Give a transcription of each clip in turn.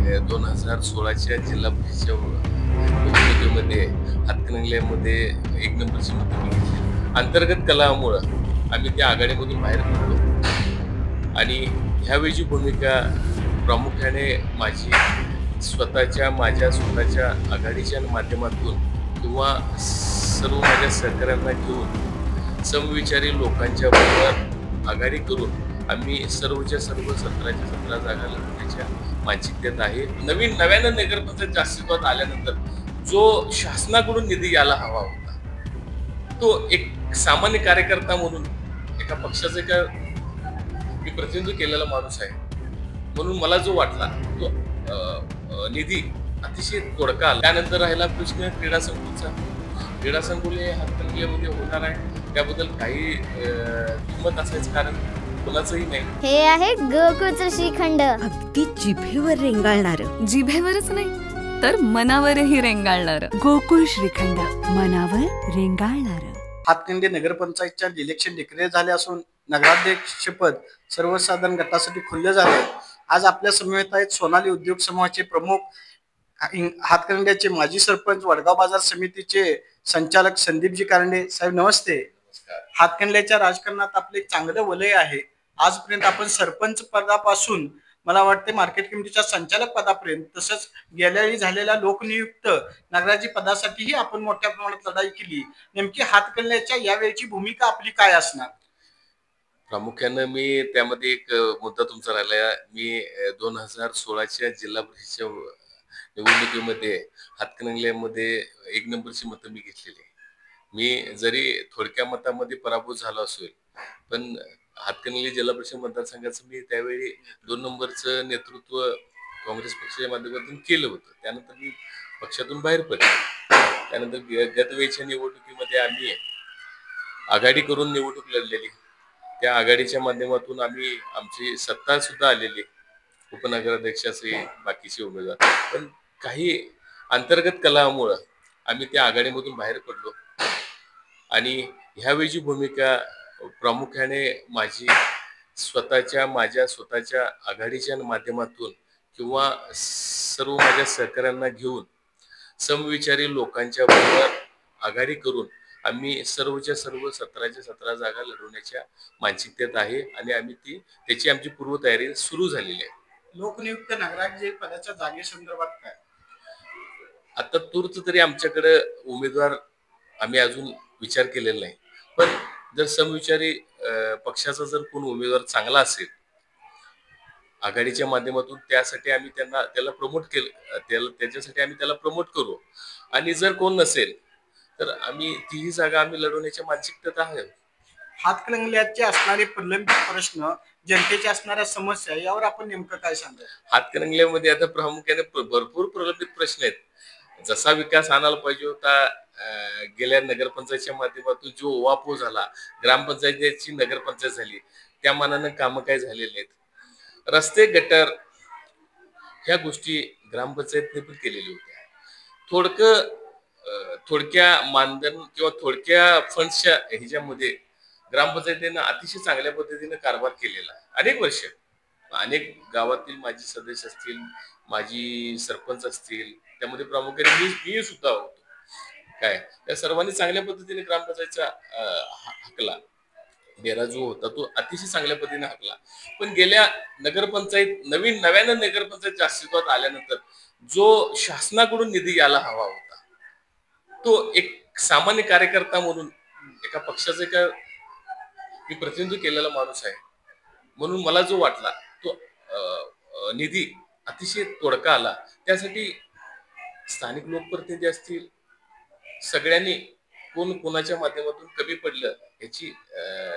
2016च्या जिल्हा परिषदेच्या निवडणुकीमध्ये हातकणंगल्यामध्ये एक नंबरची मतं मी घेतली. अंतर्गत कलहामुळं आम्ही त्या आघाडीमधून बाहेर पडलो आणि ह्यावेळची भूमिका प्रामुख्याने माझ्या स्वतःच्या आघाडीच्या माध्यमातून किंवा सर्व माझ्या सहकाऱ्यांना घेऊन समविचारी लोकांच्या बरोबर आघाडी करून आम्ही सर्वच्या सर्व 17च्या 17 जागा लढवण्याच्या मानसिकतेत आहे. नव्यानं नगरपंचायत अस्तित्वात आल्यानंतर जो शासनाकडून निधी यायला हवा होता, तो एक सामान्य कार्यकर्ता म्हणून एका पक्षाचा मी प्रतिनिधित्व केलेला माणूस आहे, म्हणून मला जो वाटला तो निधी अतिशय तोडका आला. त्यानंतर राहिला प्रश्न क्रीडा संकुल हे हातकणंगल्यामध्ये होणार आहे, त्याबद्दल काही किंमत असायचं कारण कोणाचंही नाही. हे आहे गोकुळचं श्रीखंड, अगदी जिभेवर रेंगाळणार. जिभेवरच नाही तर मनावरही रेंगाळणार. गोकुळ श्रीखंड, मनावर रेंगाळणार. हातकणंगले नगरपंचायतच्या इलेक्शन डिक्लेअर झाले असून नगराध्यक्षपद सर्वसाधारण गटासाठी खुल्ले झाले. आज आपल्या समवेत आहेत सोनाली उद्योग समूहाचे प्रमुख, हातकणंगल्याचे माजी सरपंच, वडगाव बाजार समितीचे संचालक संदीपजी कारंडे. साहेब नमस्ते. हातकणंगल्याच्या राजकारणात आपले चांगलं वलय आहे. आजपर्यंत आपण सरपंच पदापासून मला वाटते मार्केट कमिटीच्या संचालक पदापर्यंत, तसंच गेल्यावेळी झालेल्या लोकनियुक्त नगराची पदासाठीही आपण मोठ्या प्रमाणात लढाई केली. नेमकी हातकणंगल्याच्या यावेळची भूमिका आपली काय असणार? प्रामुख्यानं मी त्यामध्ये एक मुद्दा तुमचा राहिला. मी 2016च्या जिल्हा परिषदेच्या निवडणुकीमध्ये हातकणंगल्यामध्ये एक नंबरची मतं मी घेतलेली. मी जरी थोडक्या मतामध्ये पराभूत झालो असेल, पण हातकणंगले जिल्हा परिषद मतदारसंघाचं मी त्यावेळी 2 नंबरचं नेतृत्व काँग्रेस पक्षाच्या माध्यमातून केलं होतं. त्यानंतर मी पक्षातून बाहेर पडले. त्यानंतर गतवेळच्या निवडणुकीमध्ये आम्ही आघाडी करून निवडणूक लढलेली. त्या आघाडीच्या माध्यमातून आम्ही आमची सत्ता सुद्धा आलेली, उपनगराध्यक्षाचे बाकीचे उमेदवार. पण काही अंतर्गत कलहामुळं आम्ही त्या आघाडीमधून बाहेर पडलो आणि ह्यावेळची भूमिका प्रामुख्याने माझ्या स्वतःच्या आघाडीच्या माध्यमातून किंवा सर्व माझ्या सहकाऱ्यांना घेऊन समविचारी लोकांच्या बरोबर आघाडी करून आम्ही सर्वच्या सर्व 17च्या 17 जागा लढवण्याच्या मानसिकतेत आहे आणि त्याची आमची पूर्वतयारी सुरू झालेली आहे. लोकनियुक्त नगराध्यक्ष पदाच्या जागेसंदर्भात काय? आता तूर्त तरी आमच्याकडे उमेदवार आम्ही अजून विचार केलेला नाही, पण जर समविचारी पक्षाचा जर कोण उमेदवार चांगला असेल आघाडीच्या माध्यमातून, त्यासाठी आम्ही त्याला प्रमोट केलं, त्याच्यासाठी आम्ही त्याला प्रमोट करू. आणि जर कोण नसेल तर आम्ही तीही जागा आम्ही लढवण्याच्या मानसिकतेत आहे. हातकणंगल्याचे असणारे प्रलंबित प्रश्न, जनतेच्या असणाऱ्या समस्या, यावर आपण नेमकं काय सांगाल? हातकणंगल्यामध्ये आता प्रामुख्याने भरपूर प्रलंबित प्रश्न आहेत. जसा विकास आणायला पाहिजे होता गेल्या नगरपंचायतच्या माध्यमातून जो ओवापोह झाला, ग्रामपंचायतीची नगरपंचायत झाली, त्या मानानं कामं काय झालेली आहेत. रस्ते, गटर ह्या गोष्टी ग्रामपंचायतने पण केलेल्या होत्या. थोडक्या मानधन किंवा थोडक्या फंड्सच्या ह्याच्यामध्ये ग्रामपंचायतीनं अतिशय चांगल्या पद्धतीने कारभार केलेला. अनेक वर्ष अनेक गावातील माजी सदस्य असतील, माजी सरपंच असतील, त्यामध्ये प्रामुख्याने मी सुद्धा होतो. काय त्या सर्वांनी चांगल्या पद्धतीने ग्रामपंचायतचा हाकला, डेरा जो होता तो अतिशय चांगल्या पद्धतीने हाकला. पण गेल्या नव्यानं नगरपंचायत अस्तित्वात आल्यानंतर जो शासनाकडून निधी यायला हवा होता, तो एक सामान्य कार्यकर्ता म्हणून एका पक्षाचा मी प्रतिनिधित्व केलेला माणूस आहे, म्हणून मला जो वाटला तो निधी अतिशय तोडका आला. त्यासाठी स्थानिक लोकप्रतिनिधी असतील, सगळ्यांनी कोण कोणाच्या माध्यमातून कमी पडलं याची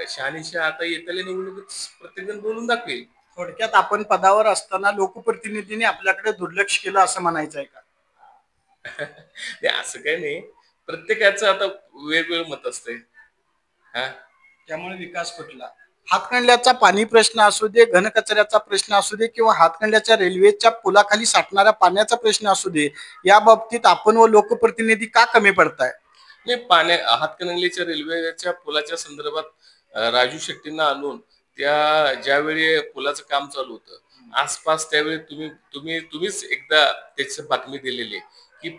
शहानिशा आता येत्या निवडणुकीत प्रत्येकजण बोलून दाखवेल. थोडक्यात आपण पदावर असताना लोकप्रतिनिधींनी आपल्याकडे दुर्लक्ष केलं असं म्हणायचं आहे का? असं काही नाही, प्रत्येकाचं आता वेगवेगळं मत असतंय. त्यामुळे विकास कुठला? हातकणंगल्याचा पाणी प्रश्न असू दे, घनकचऱ्याचा प्रश्न असू दे, किंवा हातकणंगल्याच्या रेल्वेच्या पुलाखाली साठणाऱ्या पाण्याचा प्रश्न असू दे, या बाबतीत आपण व लोकप्रतिनिधी का कमी पडताय? नाही, हातकणंगलेच्या रेल्वेच्या पुलाच्या संदर्भात राजू शेट्टींना आणून ज्यावेळी पुलाचं काम चालू होतं आसपास त्यावेळी तुम्हीच एकदा त्याची बातमी दिलेली आहे की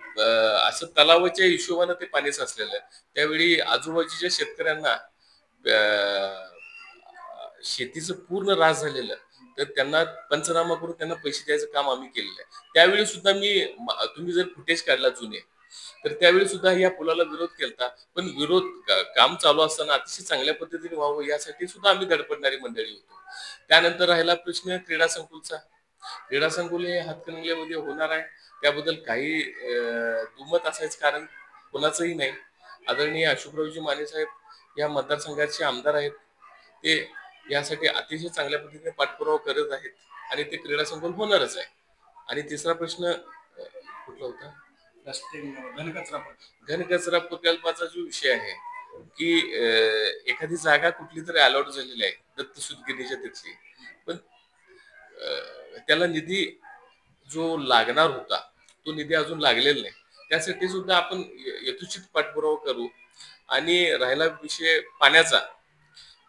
असं तलावाच्या हिशोबानं ते पाणी साचलेलं आहे. त्यावेळी आजूबाजूच्या शेतकऱ्यांना शेतीचं पूर्ण ऱ्हास झालेलं, तर त्यांना पंचनामा करून त्यांना पैसे द्यायचं काम आम्ही केलेलं आहे. त्यावेळी सुद्धा तुम्ही जर फुटेज काढला जुने, तर त्यावेळी सुद्धा या पुलाला विरोध केलता. पण काम चालू असताना अतिशय चांगल्या पद्धतीने व्हावं यासाठी सुद्धा आम्ही धडपडणारी मंडळी होतो. त्यानंतर राहिला प्रश्न क्रीडा संकुलचा. क्रीडा संकुल हे हातकणंगलेमध्ये होणार आहे, त्याबद्दल काही दुमत असायचं कारण कोणाचंही नाही. आदरणीय अशोकरावजी माने साहेब या मतदारसंघाचे आमदार आहेत, ते यासाठी अतिशय चांगल्या पद्धतीने पाठपुरावा करत आहेत आणि ते क्रीडा संकुल होणारच आहे. आणि तिसरा प्रश्न कुठला होता? रस्ते, घनकचरा घनकचरा प्रकल्पाचा जो विषय आहे की एखादी जागा कुठली तरी अलॉट झालेली आहे दत्त सुतगिरीच्या तिथली, पण त्याला निधी जो लागणार होता तो निधी अजून लागलेला नाही. त्यासाठी सुद्धा आपण यथोचित पाठपुरावा करू. आणि राहिला विषय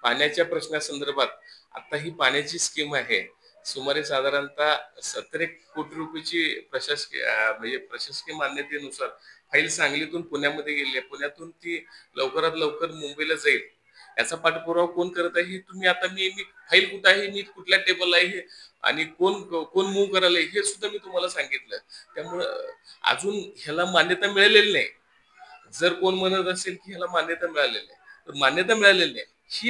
पाण्याच्या प्रश्नासंदर्भात, आता ही पाण्याची स्कीम आहे, सुमारे साधारणतः 17 कोटी रुपयाची प्रशासकीय मान्यतेनुसार फाईल सांगलीतून पुण्यामध्ये गेली आहे. पुण्यातून ती लवकरात लवकर मुंबईला जाईल. याचा पाठपुरावा कोण करत आहे? तुम्ही आता मी फाईल कुठं आहे, मी कुठल्या टेबल आहे आणि कोण मूव्ह करायला हे सुद्धा मी तुम्हाला सांगितलं. त्यामुळं अजून ह्याला मान्यता मिळालेली नाही. जर कोण म्हणत असेल की ह्याला मान्यता मिळालेली आहे, तर मान्यता मिळालेली नाही. ही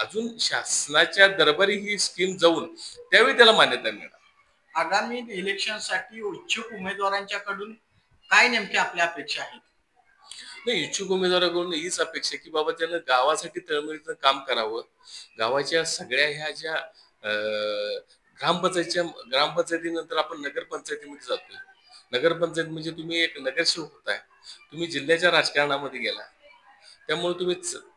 अजून शासनाच्या दरबारी ही स्कीम जाऊन त्यावेळी त्याला मान्यता मिळणार. आगामी इलेक्शनसाठी इच्छुक उमेदवारांच्याकडून काय नेमक्या आपल्या अपेक्षा आहेत? नाही, इच्छुक उमेदवाराकडून हीच अपेक्षा की बाबा त्यानं गावासाठी तळमळीचं काम करावं. गावाच्या सगळ्या ह्या ज्या ग्रामपंचायतीनंतर आपण नगरपंचायतीमध्ये जातोय. नगरपंचायत म्हणजे तुम्ही एक नगरसेवक होताय, तुम्ही जिल्ह्याच्या राजकारणामध्ये गेला, त्यामुळे तुम्ही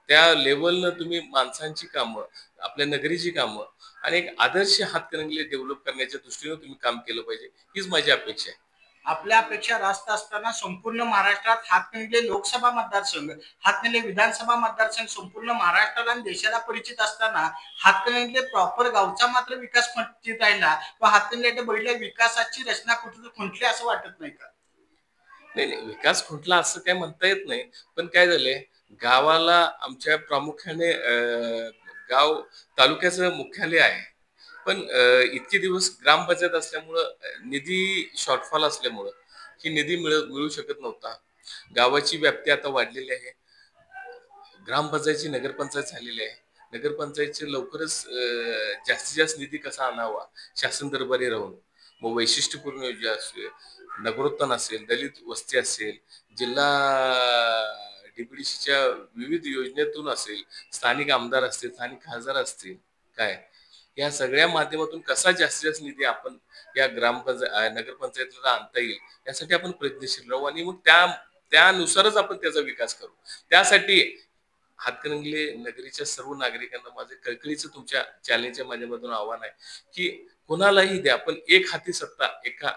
त्या लेवलनं तुम्ही माणसांची कामं, आपल्या नगरीची कामं आणि एक आदर्श हातकणंगले डेव्हलप करण्याच्या दृष्टीने तुम्ही काम केलं पाहिजे, हीच माझी अपेक्षा आहे. आपल्या अपेक्षा रास्त असताना संपूर्ण महाराष्ट्रात हातकणंगले लोकसभा मतदारसंघ, हातकणंगले विधानसभा मतदारसंघ संपूर्ण महाराष्ट्राला आणि देशाला परिचित असताना हातकणंगले प्रॉपर गावचा मात्र विकास वंचित राहिला व हातकणंगले बघितल्या विकासाची रचना कुठे खुंटली असं वाटत नाही का? नाही, विकास खुंटला असं काय म्हणता येत नाही. पण काय झालंय, गावाला आमच्या प्रामुख्याने गाव तालुक्याचं मुख्यालय आहे, पण इतके दिवस ग्रामपंचायत असल्यामुळं निधी शॉर्टफॉल असल्यामुळं ही निधी मिळू शकत नव्हता. गावाची व्याप्ती आता वाढलेली आहे. ग्रामपंचायतची नगरपंचायत झालेली आहे. नगरपंचायतचे लवकरच जास्तीत जास्त निधी कसा आणावा शासन दरबारी राहून, मग वैशिष्ट्यपूर्ण योजना असेल, नगरोत्थान असेल, दलित वस्ती असेल, जिल्हा डीपीडीसीच्या विविध योजनेतून असेल, स्थानिक आमदार असतील, स्थानिक खासदार असतील, काय या सगळ्या माध्यमातून कसा जास्तीत जास्त निधी आपण या नगरपंचायतीला आणता येईल यासाठी आपण प्रयत्नशील राहू आणि मग त्यानुसारच आपण त्याचा विकास करू. त्यासाठी हातकणंगले नगरीच्या सर्व नागरिकांना माझे कळकळीचं तुमच्या चॅलेंजच्या माध्यमातून आव्हान आहे की कोणालाही द्या, पण एक हाती सत्ता एका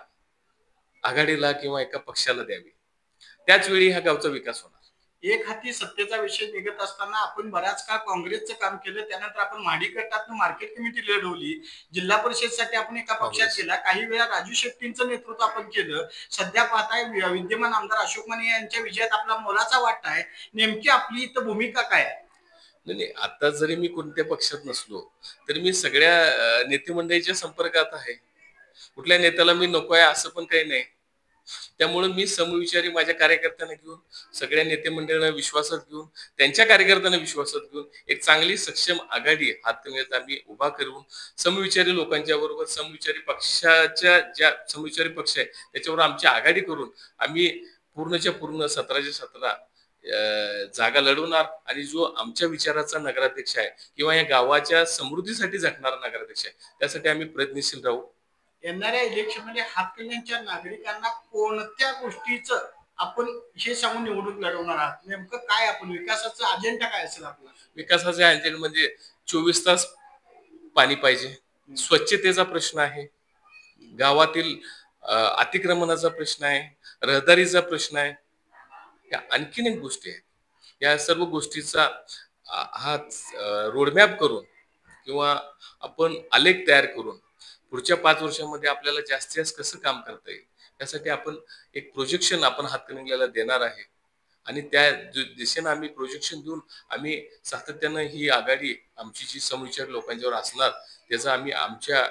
आघाडीला किंवा एका पक्षाला द्यावी. त्याच वेळी ह्या गावचा विकास होणार. एक हाती सत्तेचा विषय निघत असताना आपण बराच काळ काँग्रेसचं काम केलं, त्यानंतर आपण माडी गटातून मार्केट कमिटी लढवली, जिल्हा परिषदसाठी आपण एका पक्षात गेला, काही वेळा राजू शेट्टींचं नेतृत्व आपण केलं. सध्या पाहताय विद्यमान आमदार अशोक माने यांच्या विजयात आपला मोलाचा वाटा आहे. नेमकी आपली इथं भूमिका काय आहे? नाही, आता जरी मी कोणत्या पक्षात नसलो तरी मी सगळ्या नेते मंडळीच्या संपर्कात आहे. कुठल्या नेत्याला मी नको आहे असं पण काही नाही. त्यामुळे मी समविचारी माझ्या कार्यकर्त्यांना घेऊन, सगळ्या नेते मंडळांना विश्वासात घेऊन, त्यांच्या कार्यकर्त्यांना विश्वासात घेऊन एक चांगली सक्षम आघाडी हातकणंगलेत आम्ही उभा करून समविचारी लोकांच्या बरोबर, समविचारी पक्षाच्या ज्या समविचारी पक्ष आहे त्याच्यावर आमची आघाडी करून आम्ही पूर्णच्या पूर्ण 17च्या 17 जागा लढवणार आणि जो आमच्या विचाराचा नगराध्यक्ष आहे किंवा या गावाच्या समृद्धीसाठी झटणारा नगराध्यक्ष आहे त्यासाठी आम्ही प्रयत्नशील राहू. येणाऱ्या इलेक्शन मध्ये हातकणंगलेच्या नागरिकांना कोणत्या गोष्टीचं आपण हे सांगून निवडणूक लढवणार आहात? नेमकं काय आपण विकासाचा अजेंडा काय असेल आपला? विकासाचा अजेंडा म्हणजे 24 तास पाणी पाहिजे, स्वच्छतेचा प्रश्न आहे, गावातील अतिक्रमणाचा प्रश्न आहे, रहदारीचा प्रश्न आहे, या आणखीन एक गोष्टी आहेत. या सर्व गोष्टीचा हा रोडमॅप करून किंवा आपण आलेख तयार करून पुढच्या 5 वर्षामध्ये आपल्याला जास्तीत जास्त कसं काम करता येईल यासाठी आपण एक प्रोजेक्शन आपण हातकणंगल्याला देणार आहे आणि त्या दिशेनं आम्ही प्रोजेक्शन देऊन आम्ही सातत्यानं ही आघाडी आमची जी समविचार लोकांच्यावर असणार त्याचा आम्ही आमच्या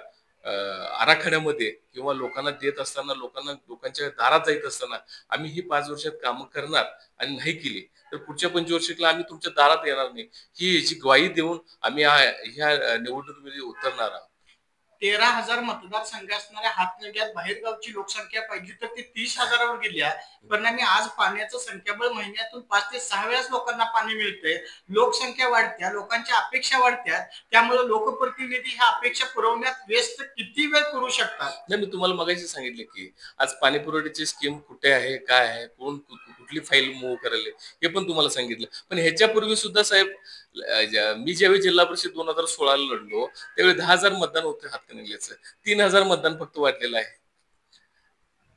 आराखड्यामध्ये किंवा लोकांना देत असताना लोकांच्या दारात जात असताना आम्ही ही 5 वर्षात कामं करणार आणि नाही केली तर पुढच्या 25 आम्ही तुमच्या दारात येणार नाही ही याची ग्वाही देऊन आम्ही ह्या निवडणुकीमध्ये उतरणार आहोत. 13,000 मतदारसंघ असणाऱ्या हातकणंगल्यात बाहेरगावची लोकसंख्या पाहिजे तर ती 30,000वर गेली आहे. परिणामी आज पाण्याचं संख्याबळ महिन्यातून 5 ते 6 वेळाच लोकांना पाणी मिळतंय. लोकसंख्या वाढत्या, लोकांच्या अपेक्षा वाढत्या, त्यामुळे लोकप्रतिनिधी ह्या अपेक्षा पुरवण्यात व्यस्त किती वेळ करू शकतात. नाही मी तुम्हाला मगाशी सांगितले की आज पाणी पुरवठ्याची स्कीम कुठे आहे काय आहे कुठली फाईल मूव्ह करायला हे पण तुम्हाला सांगितलं. पण ह्याच्यापूर्वी सुद्धा साहेब मी ज्यावेळी जिल्हा परिषद 2016 लढलो त्यावेळी 10,000 मतदान होतं हातकणंगल्याचं 3,000 मतदान फक्त वाढलेलं आहे.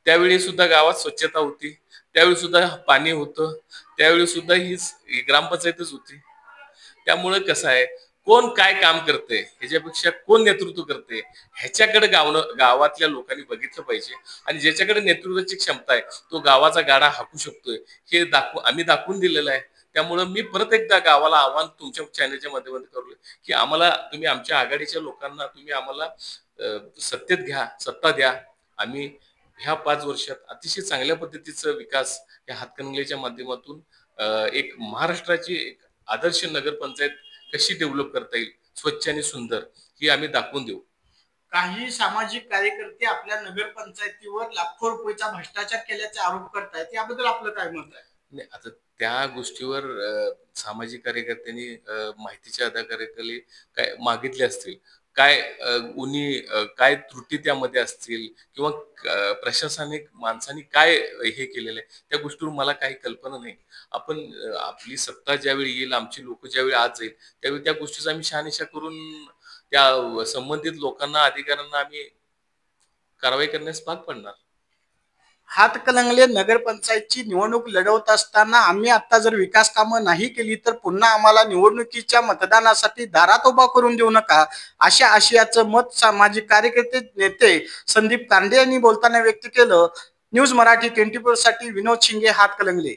त्यावेळी सुद्धा गावात स्वच्छता होती, त्यावेळी सुद्धा पाणी होतं, त्यावेळी सुद्धा ही ग्रामपंचायतच होती. त्यामुळे कसं आहे कोण काय काम करते ह्याच्यापेक्षा कोण नेतृत्व करते ह्याच्याकडे गावातल्या लोकांनी बघितलं पाहिजे आणि ज्याच्याकडे नेतृत्वाची क्षमता आहे तो गावाचा गाडा हाकू शकतोय हे आम्ही दाखवून दिलेलं आहे. त्यामुळे मी परत एकदा गावाला आव्हान तुमच्या चॅनलच्या माध्यमातून करलोय की आम्हाला तुम्ही आमच्या आघाडीच्या लोकांना तुम्ही आम्हाला सत्तेत घ्या, सत्ता द्या. आम्ही ह्या 5 वर्षात अतिशय चांगल्या पद्धतीचा विकास या हातकणंगल्याच्या माध्यमातून एक महाराष्ट्राची एक आदर्श नगरपंचायत कशी डेव्हलप करता येईल स्वच्छ आणि सुंदर ही आम्ही दाखवून देऊ. काही सामाजिक कार्यकर्ते आपल्या नगरपंचायतीवर लाखो रुपयाचा भ्रष्टाचार केल्याचे आरोप करतायत, याबद्दल आपलं काय मत आहे? नाही आता त्या गोष्टीवर सामाजिक कार्यकर्त्यांनी माहितीच्या अधिकाऱ्याखाली काय मागितले असतील काय काय त्रुटी त्यामध्ये असतील किंवा प्रशासनिक माणसांनी काय हे केलेलं आहे त्या गोष्टीवर मला काही कल्पना नाही. आपण आपली सत्ता ज्यावेळी येईल आमची लोक ज्यावेळी आज जाईल त्यावेळी त्या गोष्टीचा आम्ही शहानिशा करून त्या संबंधित लोकांना अधिकाऱ्यांना आम्ही कारवाई करण्यास भाग पडणार. हातकणंगले नगरपंचायतची निवडणूक लढवत असताना आम्ही आता जर विकास कामं नाही केली तर पुन्हा आम्हाला निवडणुकीच्या मतदानासाठी दारात उभा करून देऊ नका, अशा आशयाचं मत सामाजिक कार्यकर्ते नेते संदीप कांडे यांनी बोलताना व्यक्त केलं. न्यूज मराठी 24 साठी विनोद शिंगे, हातकणंगले.